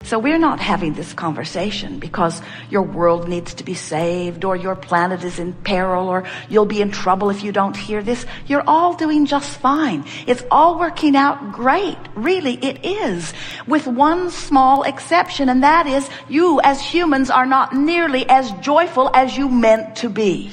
So we're not having this conversation because your world needs to be saved or your planet is in peril or you'll be in trouble if you don't hear this. You're all doing just fine. It's all working out great. Really, it is. With one small exception, and that is you as humans are not nearly as joyful as you meant to be.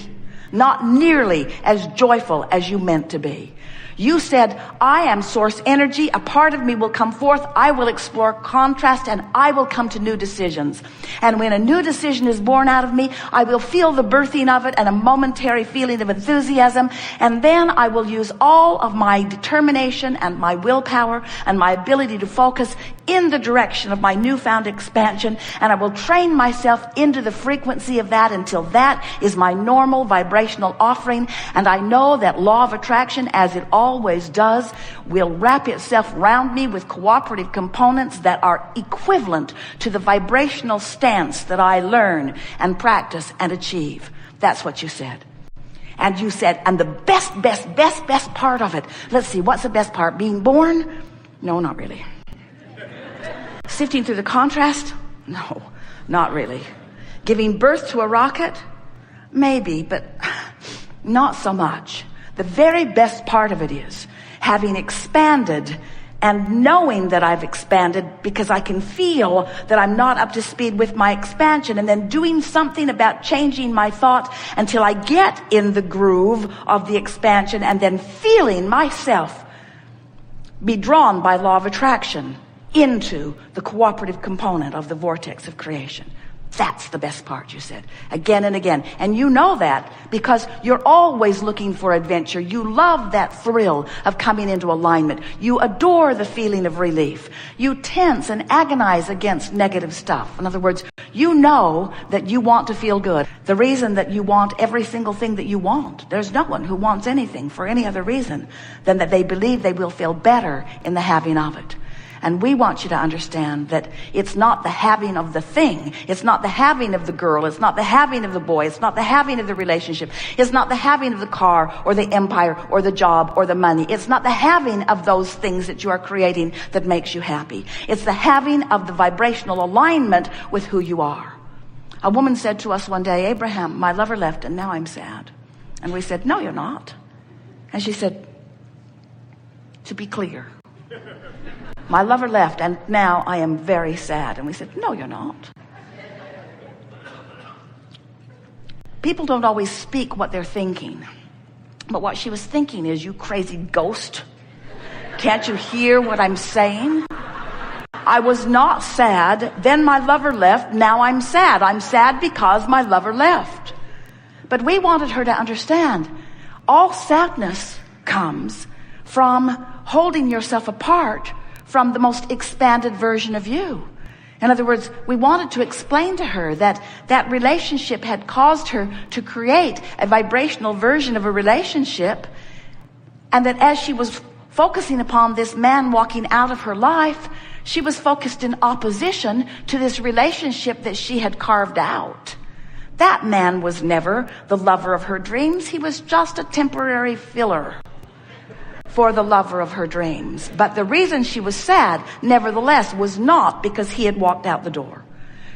Not nearly as joyful as you meant to be. You said, I am source energy. A part of me will come forth. I will explore contrast and I will come to new decisions. And when a new decision is born out of me, I will feel the birthing of it and a momentary feeling of enthusiasm. And then I will use all of my determination and my willpower and my ability to focus in the direction of my newfound expansion. And I will train myself into the frequency of that until that is my normal vibrational offering. And I know that law of attraction, as it always does, will wrap itself around me with cooperative components that are equivalent to the vibrational stance that I learn and practice and achieve. That's what you said. And you said, and the best part of it. Let's see, what's the best part? Being born? No, not really. Sifting through the contrast? No, not really. Giving birth to a rocket? Maybe, but not so much. The very best part of it is having expanded and knowing that I've expanded because I can feel that I'm not up to speed with my expansion, and then doing something about changing my thought until I get in the groove of the expansion, and then feeling myself be drawn by law of attraction into the cooperative component of the vortex of creation. That's the best part, you said, again and again. And you know that because you're always looking for adventure. You love that thrill of coming into alignment. You adore the feeling of relief. You tense and agonize against negative stuff. In other words, you know that you want to feel good. The reason that you want every single thing that you want. There's no one who wants anything for any other reason than that they believe they will feel better in the having of it. And we want you to understand that it's not the having of the thing. It's not the having of the girl. It's not the having of the boy. It's not the having of the relationship. It's not the having of the car or the empire or the job or the money. It's not the having of those things that you are creating that makes you happy. It's the having of the vibrational alignment with who you are. A woman said to us one day, Abraham, my lover left and now I'm sad. And we said, no, you're not. And she said, to be clear, my lover left and now I am very sad. And we said, no, you're not. People don't always speak what they're thinking. But what she was thinking is, you crazy ghost. Can't you hear what I'm saying? I was not sad. Then my lover left. Now I'm sad. I'm sad because my lover left. But we wanted her to understand all sadness comes from holding yourself apart from the most expanded version of you. In other words, we wanted to explain to her that that relationship had caused her to create a vibrational version of a relationship, and that as she was focusing upon this man walking out of her life, she was focused in opposition to this relationship that she had carved out. That man was never the lover of her dreams. He was just a temporary filler for the lover of her dreams. But the reason she was sad, nevertheless, was not because he had walked out the door.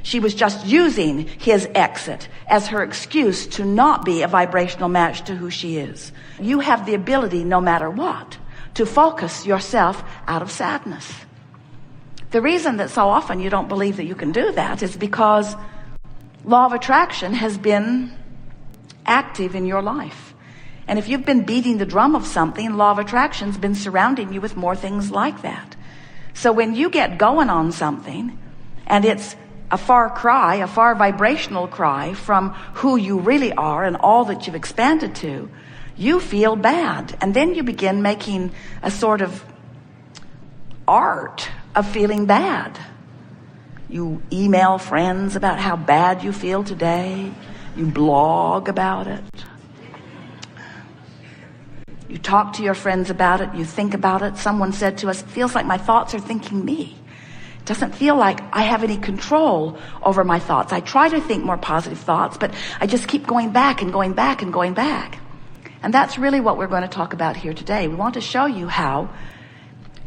She was just using his exit as her excuse to not be a vibrational match to who she is. You have the ability, no matter what, to focus yourself out of sadness. The reason that so often you don't believe that you can do that is because law of attraction has been active in your life. And if you've been beating the drum of something, law of attraction's been surrounding you with more things like that. So when you get going on something, and it's a far cry, a far vibrational cry from who you really are and all that you've expanded to, you feel bad. And then you begin making a sort of art of feeling bad. You email friends about how bad you feel today. You blog about it. You talk to your friends about it. You think about it. Someone said to us, it feels like my thoughts are thinking me. It doesn't feel like I have any control over my thoughts. I try to think more positive thoughts, but I just keep going back and going back and going back. And that's really what we're going to talk about here today. We want to show you how,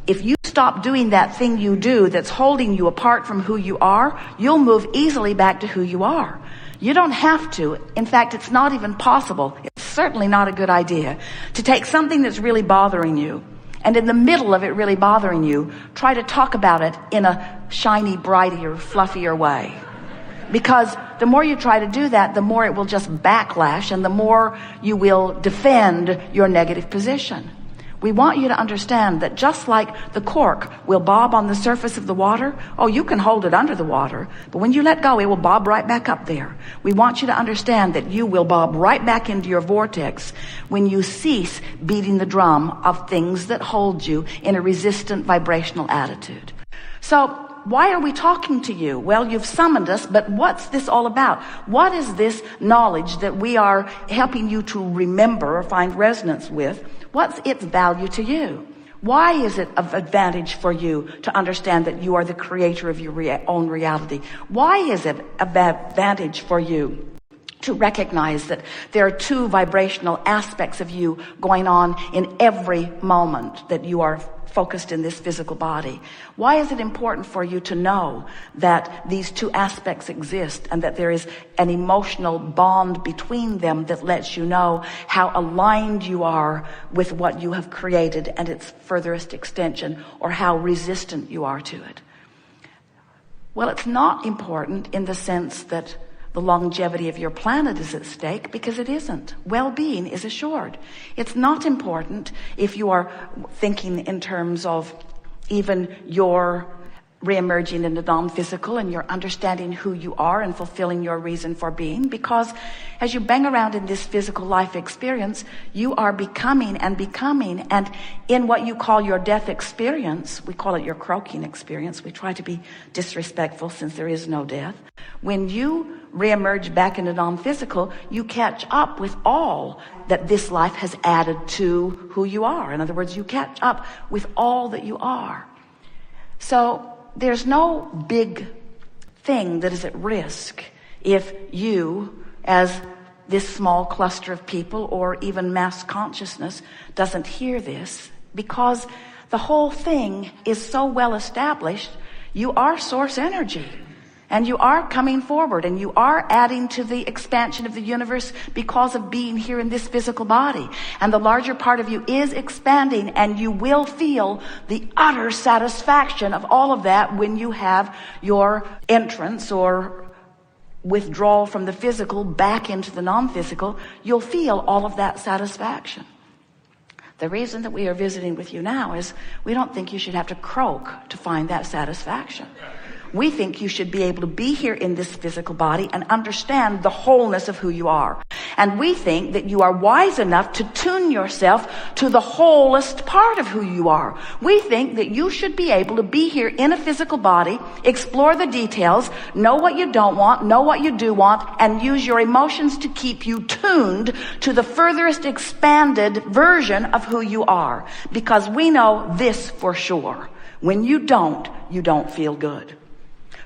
if you stop doing that thing you do that's holding you apart from who you are, you'll move easily back to who you are. You don't have to. In fact, it's not even possible. It's certainly not a good idea to take something that's really bothering you, and in the middle of it really bothering you, try to talk about it in a shiny, brighter, fluffier way. Because the more you try to do that, the more it will just backlash, and the more you will defend your negative position. We want you to understand that just like the cork will bob on the surface of the water, oh, you can hold it under the water, but when you let go, it will bob right back up there. We want you to understand that you will bob right back into your vortex when you cease beating the drum of things that hold you in a resistant vibrational attitude. So, why are we talking to you? Well, you've summoned us, but what's this all about? What is this knowledge that we are helping you to remember or find resonance with? What's its value to you? Why is it of advantage for you to understand that you are the creator of your own reality? Why is it of advantage for you to recognize that there are two vibrational aspects of you going on in every moment that you are focused in this physical body? Why is it important for you to know that these two aspects exist and that there is an emotional bond between them that lets you know how aligned you are with what you have created and its furthest extension, or how resistant you are to it? Well, it's not important in the sense that the longevity of your planet is at stake, because it isn't. Well-being is assured. It's not important if you are thinking in terms of even your reemerging in the non-physical and you're understanding who you are and fulfilling your reason for being, because as you bang around in this physical life experience, you are becoming, and in what you call your death experience, we call it your croaking experience. We try to be disrespectful since there is no death. When you reemerge back into non-physical, you catch up with all that this life has added to who you are. In other words, you catch up with all that you are. So there's no big thing that is at risk if you, as this small cluster of people, or even mass consciousness, doesn't hear this, because the whole thing is so well established. You are source energy, and you are coming forward, and you are adding to the expansion of the universe because of being here in this physical body. And the larger part of you is expanding, and you will feel the utter satisfaction of all of that when you have your entrance or withdrawal from the physical back into the non-physical. You'll feel all of that satisfaction. The reason that we are visiting with you now is we don't think you should have to croak to find that satisfaction. We think you should be able to be here in this physical body and understand the wholeness of who you are. And we think that you are wise enough to tune yourself to the wholest part of who you are. We think that you should be able to be here in a physical body, explore the details, know what you don't want, know what you do want, and use your emotions to keep you tuned to the furthest expanded version of who you are. Because we know this for sure. When you don't feel good.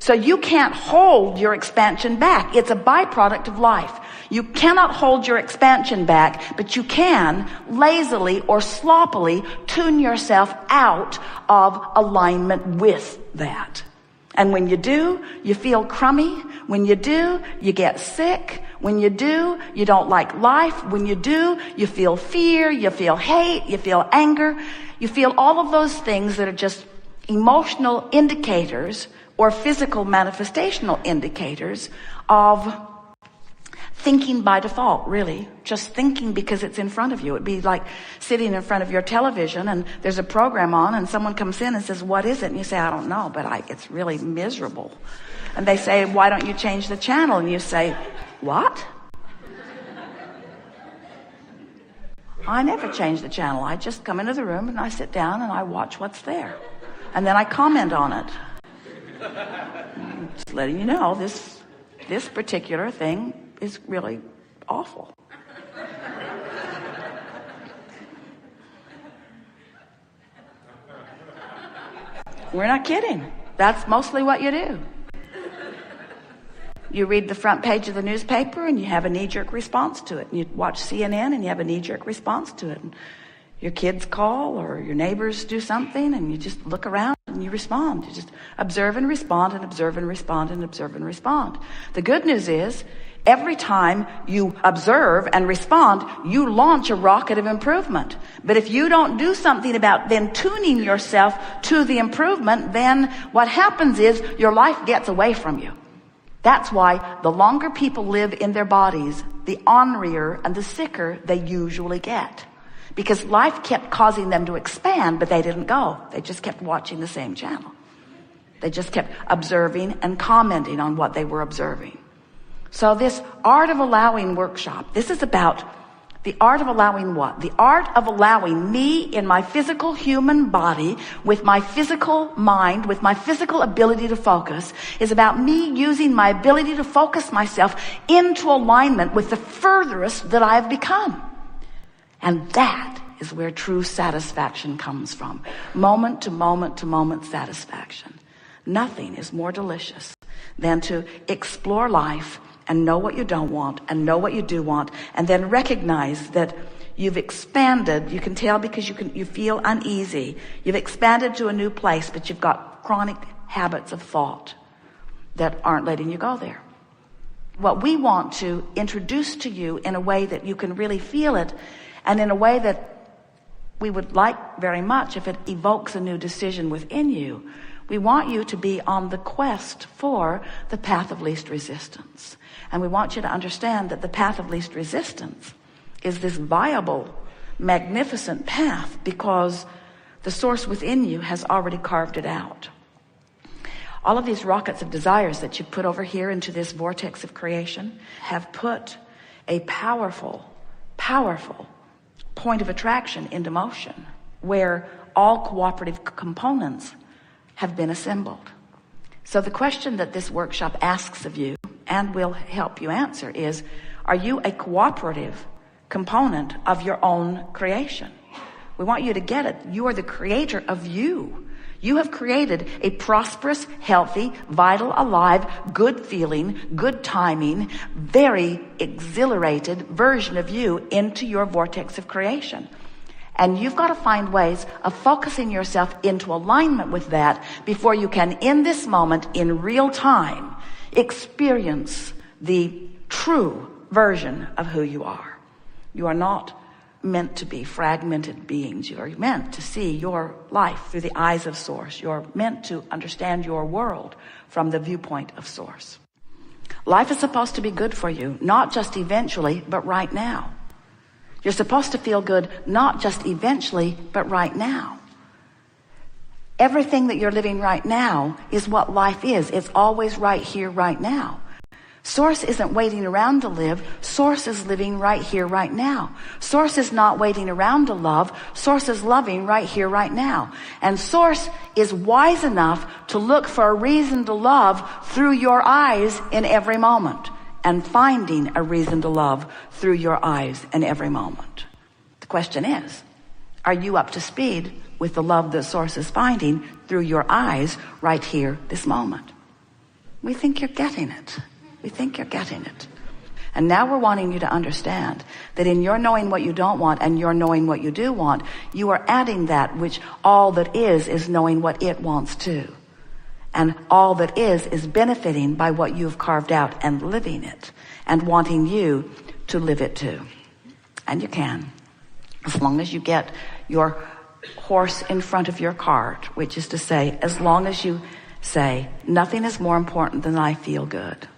So you can't hold your expansion back. It's a byproduct of life. You cannot hold your expansion back, but you can lazily or sloppily tune yourself out of alignment with that. And when you do, you feel crummy. When you do, you get sick. When you do, you don't like life. When you do, you feel fear, you feel hate, you feel anger. You feel all of those things that are just emotional indicators or physical manifestational indicators of thinking by default, really. Just thinking because it's in front of you. It'd be like sitting in front of your television and there's a program on and someone comes in and says, "What is it?" And you say, "I don't know, but it's really miserable." And they say, "Why don't you change the channel?" And you say, "What?" I never change the channel. I just come into the room and I sit down and I watch what's there. And then I comment on it. Just letting you know, this particular thing is really awful. We're not kidding. That's mostly what you do. You read the front page of the newspaper and you have a knee-jerk response to it. You watch CNN and you have a knee-jerk response to it. And Your kids call or your neighbors do something, and you just look around and you respond. You just observe and respond and observe and respond and observe and respond. The good news is, every time you observe and respond, you launch a rocket of improvement. But if you don't do something about then tuning yourself to the improvement, then what happens is your life gets away from you. That's why the longer people live in their bodies, the ornerier and the sicker they usually get. Because life kept causing them to expand, but they didn't go. They just kept watching the same channel. They just kept observing and commenting on what they were observing. So this Art of Allowing workshop, this is about the art of allowing what? The art of allowing me in my physical human body, with my physical mind, with my physical ability to focus, is about me using my ability to focus myself into alignment with the furthest that I have become. And that is where true satisfaction comes from. Moment to moment to moment satisfaction. Nothing is more delicious than to explore life and know what you don't want and know what you do want, and then recognize that you've expanded. You can tell because you feel uneasy. You've expanded to a new place, but you've got chronic habits of thought that aren't letting you go there. What we want to introduce to you in a way that you can really feel it, and in a way that we would like very much if it evokes a new decision within you, we want you to be on the quest for the path of least resistance. And we want you to understand that the path of least resistance is this viable, magnificent path because the source within you has already carved it out. All of these rockets of desires that you put over here into this vortex of creation have put a powerful, powerful point of attraction into motion, where all cooperative components have been assembled. So the question that this workshop asks of you and will help you answer is, are you a cooperative component of your own creation? We want you to get it. You are the creator of you. You have created a prosperous, healthy, vital, alive, good feeling, good timing, very exhilarated version of you into your vortex of creation. And you've got to find ways of focusing yourself into alignment with that before you can, in this moment, in real time, experience the true version of who you are. You are not meant to be fragmented beings. You are meant to see your life through the eyes of Source. You're meant to understand your world from the viewpoint of Source. Life is supposed to be good for you, not just eventually, but right now. You're supposed to feel good, not just eventually, but right now. Everything that you're living right now is what life is. It's always right here, right now. Source isn't waiting around to live. Source is living right here, right now. Source is not waiting around to love. Source is loving right here, right now. And Source is wise enough to look for a reason to love through your eyes in every moment, and finding a reason to love through your eyes in every moment. The question is, are you up to speed with the love that Source is finding through your eyes right here, this moment? We think you're getting it. We think you're getting it. And now we're wanting you to understand that in your knowing what you don't want and your knowing what you do want, you are adding that which all that is knowing what it wants too. And all that is benefiting by what you've carved out and living it and wanting you to live it too. And you can, as long as you get your horse in front of your cart, which is to say, as long as you say, nothing is more important than I feel good.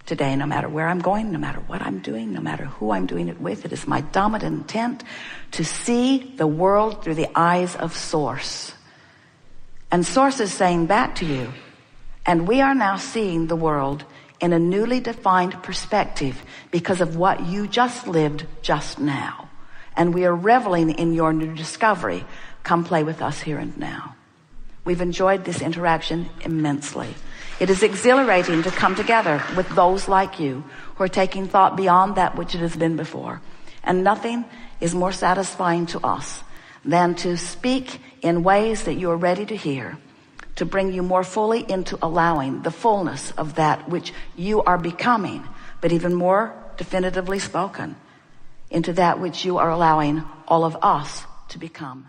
Today, no matter where I'm going, no matter what I'm doing, no matter who I'm doing it with, it is my dominant intent to see the world through the eyes of Source. And Source is saying back to you, and we are now seeing the world in a newly defined perspective because of what you just lived just now. And we are reveling in your new discovery. Come play with us here and now. We've enjoyed this interaction immensely. It is exhilarating to come together with those like you who are taking thought beyond that which it has been before. And nothing is more satisfying to us than to speak in ways that you are ready to hear, to bring you more fully into allowing the fullness of that which you are becoming, but even more definitively spoken, into that which you are allowing all of us to become